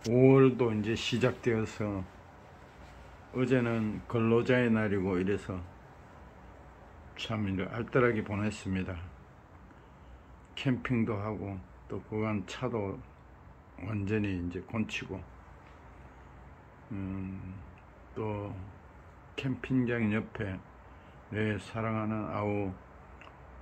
5월도 이제 시작되어서 어제는 근로자의 날이고 이래서 참 이렇게 알뜰하게 보냈습니다. 캠핑도 하고 또 그간 차도 완전히 이제 곤치고 또 캠핑장 옆에 내 사랑하는 아우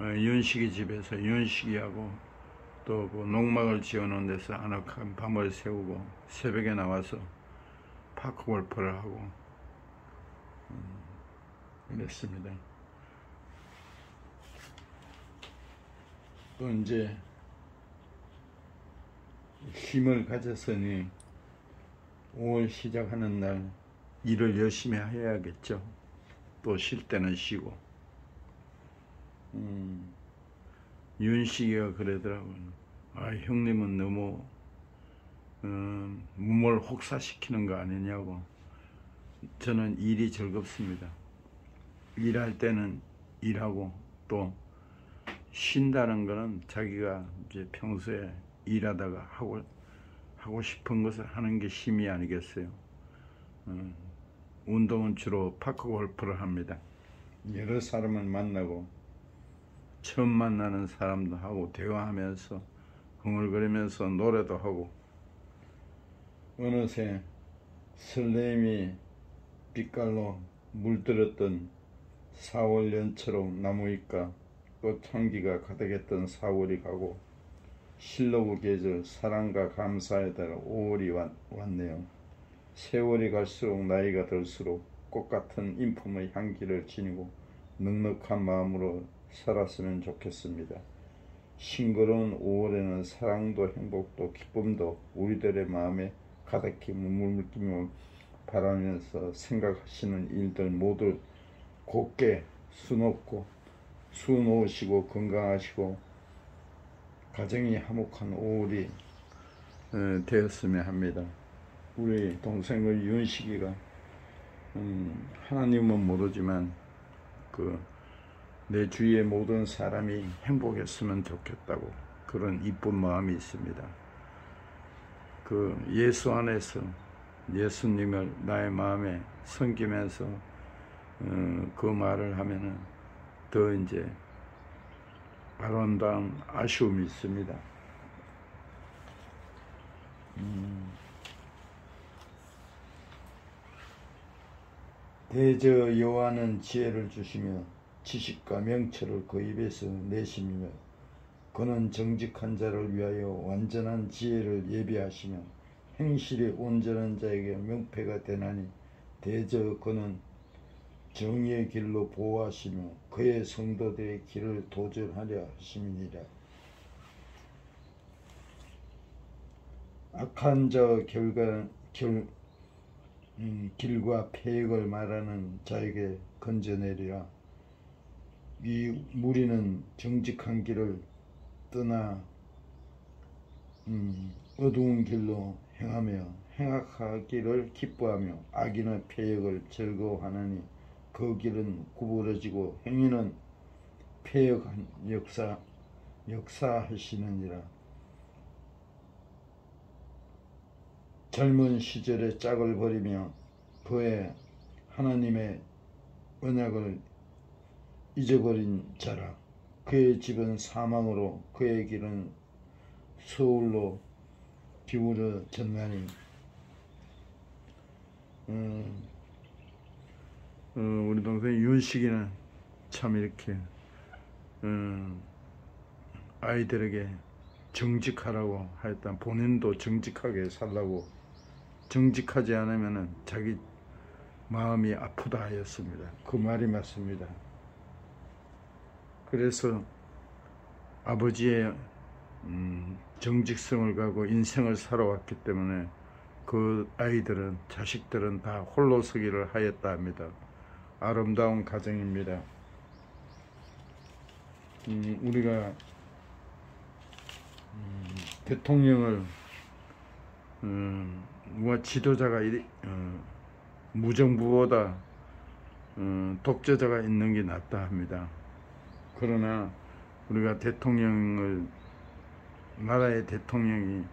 윤식이 집에서 윤식이하고 또 그 농막을 지어놓은 데서 아늑한 밤을 새우고 새벽에 나와서 파크 골프를 하고 그랬습니다. 또 이제 힘을 가졌으니 5월 시작하는 날 일을 열심히 해야겠죠. 또 쉴 때는 쉬고. 윤식이가 그러더라고요. 아, 형님은 너무 몸을 혹사시키는 거 아니냐고. 저는 일이 즐겁습니다. 일할 때는 일하고 또 쉰다는 거는 자기가 이제 평소에 일하다가 하고 싶은 것을 하는 게 쉼이 아니겠어요. 운동은 주로 파크 골프를 합니다. 여러 사람을 만나고 처음 만나는 사람도 하고 대화하면서 흥얼거리면서 노래도 하고 어느새 설렘이 빛깔로 물들었던 4월 연초로 나무잎과 꽃향기가 가득했던 4월이 가고 실로구 계절 사랑과 감사의 달 5월이 왔네요. 세월이 갈수록 나이가 들수록 꽃같은 인품의 향기를 지니고 넉넉한 마음으로 살았으면 좋겠습니다. 싱그러운 5월에는 사랑도 행복도 기쁨도 우리들의 마음에 가득히 머물기를 바라면서 생각하시는 일들 모두 곱게 수놓으시고 건강하시고 가정이 화목한 5월이 되었으면 합니다. 우리 동생의 윤식이가 하나님은 모르지만 내 주위의 모든 사람이 행복했으면 좋겠다고 그런 이쁜 마음이 있습니다. 예수 안에서 예수님을 나의 마음에 섬기면서 그 말을 하면은 더 이제 아름다운 아쉬움이 있습니다. 대저 여호와는 지혜를 주시며 지식과 명철을 그 입에서 내시며 그는 정직한 자를 위하여 완전한 지혜를 예비하시며 행실이 온전한 자에게 명패가 되나니 대저 그는 정의의 길로 보호하시며 그의 성도들의 길을 도전하려 하심이니라. 악한 자 길과 폐역을 말하는 자에게 건져내리라. 이 무리는 정직한 길을 떠나 어두운 길로 행하며 행악하기를 기뻐하며 악인의 폐역을 즐거워하느니 그 길은 구부러지고 행위는 폐역한 역사하시느니라. 젊은 시절의 짝을 버리며 그의 하나님의 언약을 잊어버린 자라. 그의 집은 사망으로 그의 길은 서울로 기울어졌나니. 우리 동생 윤식이는 참 이렇게 아이들에게 정직하라고 하였다. 본인도 정직하게 살라고 정직하지 않으면 자기 마음이 아프다 하였습니다. 그 말이 맞습니다. 그래서 아버지의 정직성을 가고 인생을 살아왔기 때문에 그 아이들은 자식들은 다 홀로서기를 하였다 합니다. 아름다운 가정입니다. 우리가 대통령을 지도자가 무정부보다 독재자가 있는 게 낫다 합니다. 그러나 우리가 나라의 대통령이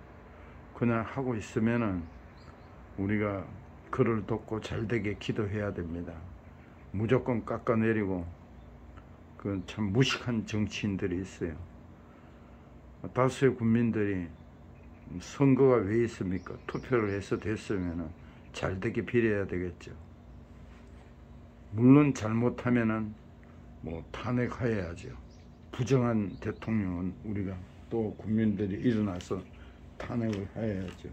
그냥 하고 있으면은 우리가 그를 돕고 잘되게 기도해야 됩니다. 무조건 깎아내리고 그 참 무식한 정치인들이 있어요. 다수의 국민들이 선거가 왜 있습니까? 투표를 해서 됐으면 잘되게 빌어야 되겠죠. 물론 잘못하면은 뭐 탄핵해야죠. 부정한 대통령은 우리가 또 국민들이 일어나서 탄핵을 해야죠.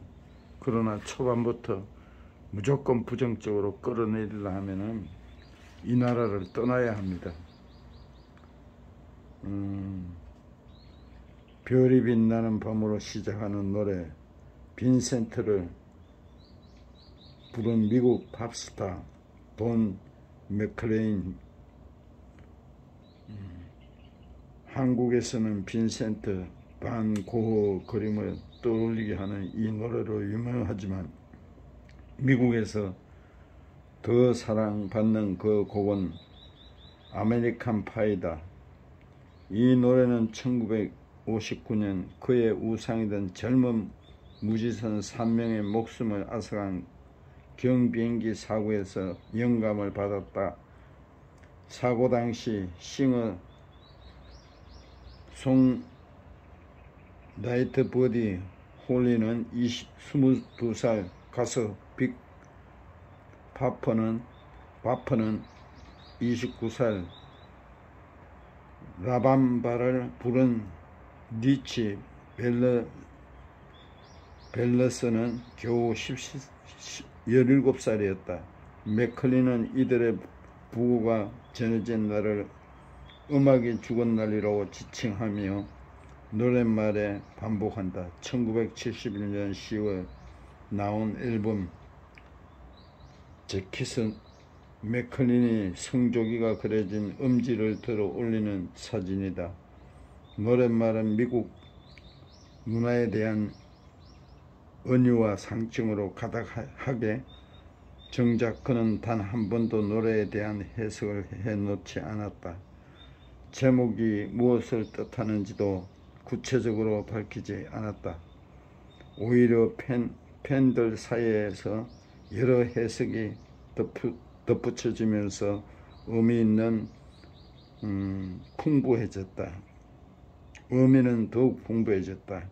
그러나 초반부터 무조건 부정적으로 끌어내리려 하면은 이 나라를 떠나야 합니다. 별이 빛나는 밤으로 시작하는 노래, 빈센트를 부른 미국 팝스타 돈 맥클레인. 한국에서는 빈센트 반 고흐 그림을 떠올리게 하는 이 노래로 유명하지만 미국에서 더 사랑받는 그 곡은 아메리칸 파이다. 이 노래는 1959년 그의 우상이던 젊은 무지선 3명의 목숨을 앗아간 경비행기 사고에서 영감을 받았다. 사고 당시 싱어 송 나이트 버디 홀리는 22살, 가수 빅 바퍼는 29살, 라밤바를 부른 리치 벨러스는 겨우 17살이었다. 맥클린은 이들의 부고가 전해진 날을 음악이 죽은 날이라고 지칭하며 노랫말에 반복한다. 1971년 10월 나온 앨범 재킷은 맥클린이 성조기가 그려진 음지를 들어 올리는 사진이다. 노랫말은 미국 문화에 대한 은유와 상징으로 가득하게, 정작 그는 단 한 번도 노래에 대한 해석을 해놓지 않았다. 제목이 무엇을 뜻하는지도 구체적으로 밝히지 않았다. 오히려 팬들 사이에서 여러 해석이 덧붙여지면서 의미 있는 의미는 더욱 풍부해졌다.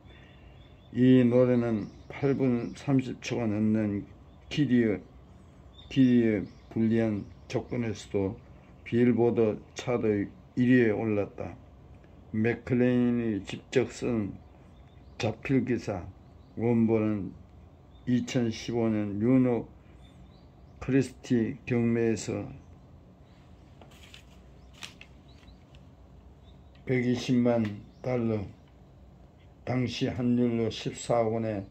이 노래는 8분 30초가 넘는 길이의 불리한 조건에서도 빌보드 차트 1위에 올랐다. 맥클레인이 직접 쓴 자필기사 원본은 2015년 뉴욕 크리스티 경매에서 120만 달러, 당시 환율로 14억 원에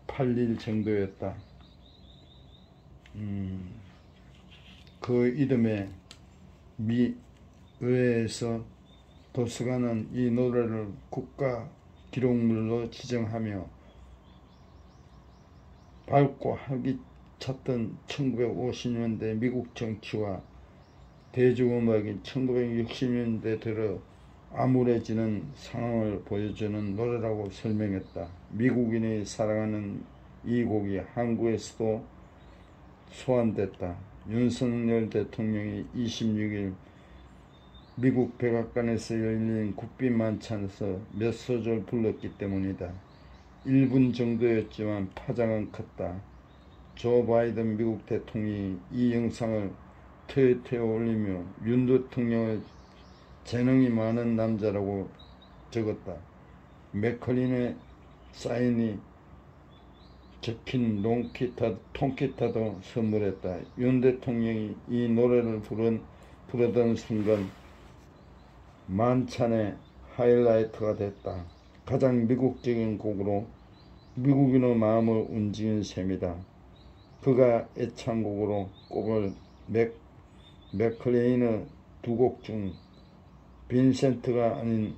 팔릴 정도였다. 그 이듬해 미 의회에서 도서관은 이 노래를 국가 기록물로 지정하며 밝고 활기찼던 1950년대 미국 정치와 대중음악이 1960년대 들어 암울해지는 상황을 보여주는 노래라고 설명했다. 미국인이 사랑하는 이 곡이 한국에서도 소환됐다. 윤석열 대통령이 26일 미국 백악관에서 열린 국빈 만찬에서 몇 소절 불렀기 때문이다. 1분 정도였지만 파장은 컸다. 조 바이든 미국 대통령이 이 영상을 트위터에 올리며 윤 대통령을 재능이 많은 남자라고 적었다. 맥클린의 사인이 적힌 통기타도 선물했다. 윤 대통령이 이 노래를 부르던 순간 만찬의 하이라이트가 됐다. 가장 미국적인 곡으로 미국인의 마음을 움직인 셈이다. 그가 애창곡으로 꼽을 맥클레인의 두 곡 중 빈센트가 아닌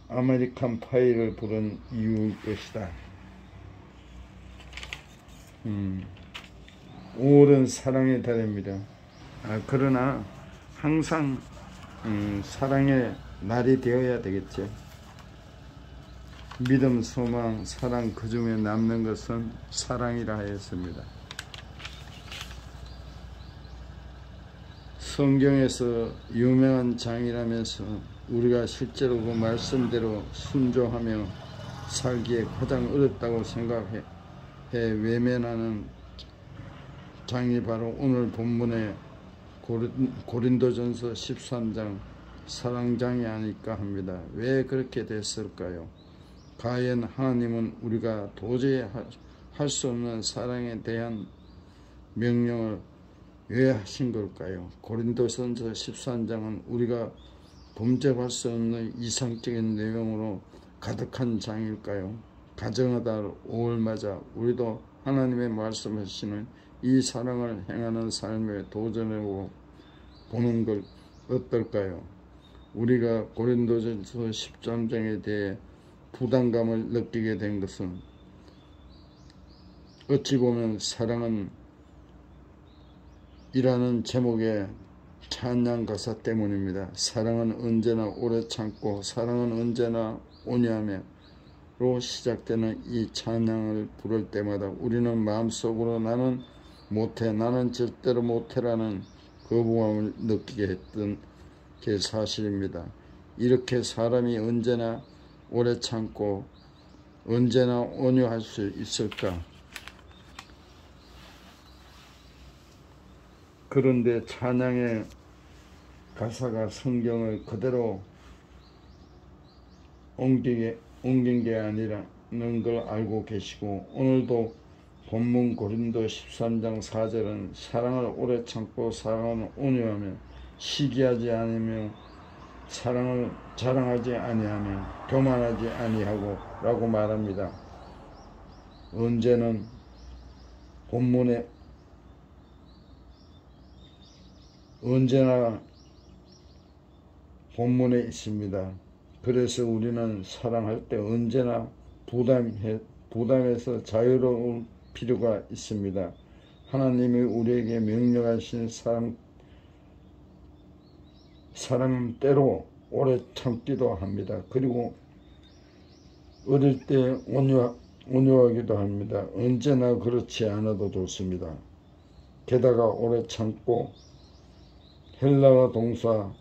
아메리칸 파이를 부른 이유일 것이다. 5월은 사랑의 달입니다. 그러나 항상 사랑의 날이 되어야 되겠죠. 믿음, 소망, 사랑 그 중에 남는 것은 사랑이라 하였습니다. 성경에서 유명한 장이라면서 우리가 실제로 그 말씀대로 순종하며 살기에 가장 어렵다고 생각해 외면하는 장이 바로 오늘 본문의 고린도전서 13장 사랑장이 아닐까 합니다. 왜 그렇게 됐을까요? 과연 하나님은 우리가 도저히 할 수 없는 사랑에 대한 명령을 왜 하신 걸까요? 고린도전서 13장은 우리가 범접할 수 없는 이상적인 내용으로 가득한 장일까요? 가정하다 5월 맞아 우리도 하나님의 말씀하시는 이 사랑을 행하는 삶에 도전해 보는 걸 어떨까요? 우리가 고린도전서 13장에 대해 부담감을 느끼게 된 것은 어찌 보면 사랑은 이라는 제목의 찬양 가사 때문입니다. 사랑은 언제나 오래 참고 사랑은 언제나 온유하며 로 시작되는 이 찬양을 부를 때마다 우리는 마음속으로 나는 못해, 나는 절대로 못해라는 거부감을 느끼게 했던 게 사실입니다. 이렇게 사람이 언제나 오래 참고 언제나 온유할 수 있을까? 그런데 찬양의 가사가 성경을 그대로 옮긴 게 아니라는 걸 알고 계시고, 오늘도 본문 고린도 13장 4절은 사랑을 오래 참고 사랑은 온유하며 시기하지 않으며 사랑을 자랑하지 아니하며 교만하지 아니하고 라고 말합니다. 언제는 본문에 언제나 본문에 있습니다. 그래서 우리는 사랑할 때 언제나 부담에서 자유로울 필요가 있습니다. 하나님이 우리에게 명령하신 사랑은 때로 오래 참기도 합니다. 그리고 어릴 때 온유하기도 합니다. 언제나 그렇지 않아도 좋습니다. 게다가 오래 참고 헬라어 동사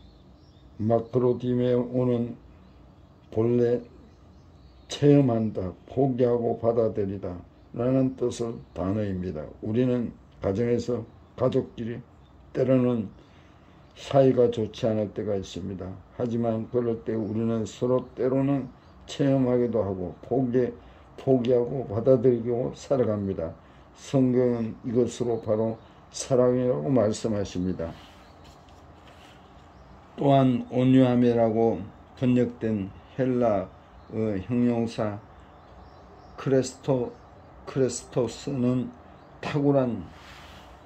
마크로디메오는 본래 체험한다, 포기하고 받아들이다 라는 뜻의 단어입니다. 우리는 가정에서 가족끼리 때로는 사이가 좋지 않을 때가 있습니다. 하지만 그럴 때 우리는 서로 때로는 체험하기도 하고 포기하고 받아들이고 살아갑니다. 성경은 이것으로 바로 사랑이라고 말씀하십니다. 또한 온유함이라고 번역된 헬라의 형용사 크레스토스는 탁월한,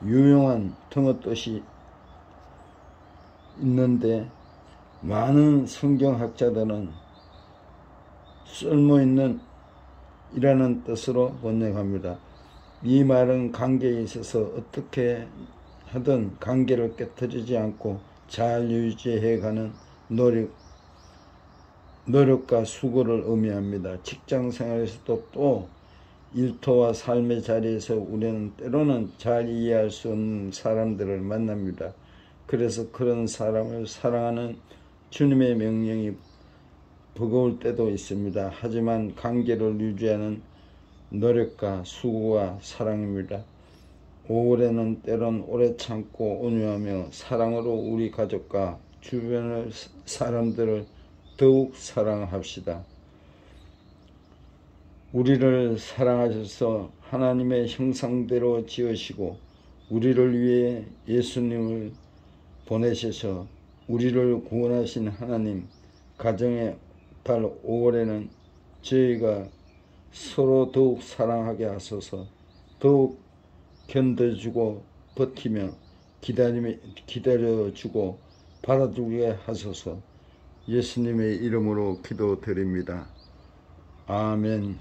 유용한 등의 뜻이 있는데 많은 성경학자들은 쓸모있는 이라는 뜻으로 번역합니다. 이 말은 관계에 있어서 어떻게 하든 관계를 깨뜨리지 않고 잘 유지해가는 노력과 수고를 의미합니다. 직장생활에서도 또 일터와 삶의 자리에서 우리는 때로는 잘 이해할 수 없는 사람들을 만납니다. 그래서 그런 사람을 사랑하는 주님의 명령이 버거울 때도 있습니다. 하지만 관계를 유지하는 노력과 수고와 사랑입니다. 5월에는 때론 오래 참고 온유하며 사랑으로 우리 가족과 주변의 사람들을 더욱 사랑합시다. 우리를 사랑하셔서 하나님의 형상대로 지으시고 우리를 위해 예수님을 보내셔서 우리를 구원하신 하나님, 가정의 달 5월에는 저희가 서로 더욱 사랑하게 하소서. 더욱 견뎌주고 버티며 기다려주고 받아주게 하소서. 예수님의 이름으로 기도드립니다. 아멘.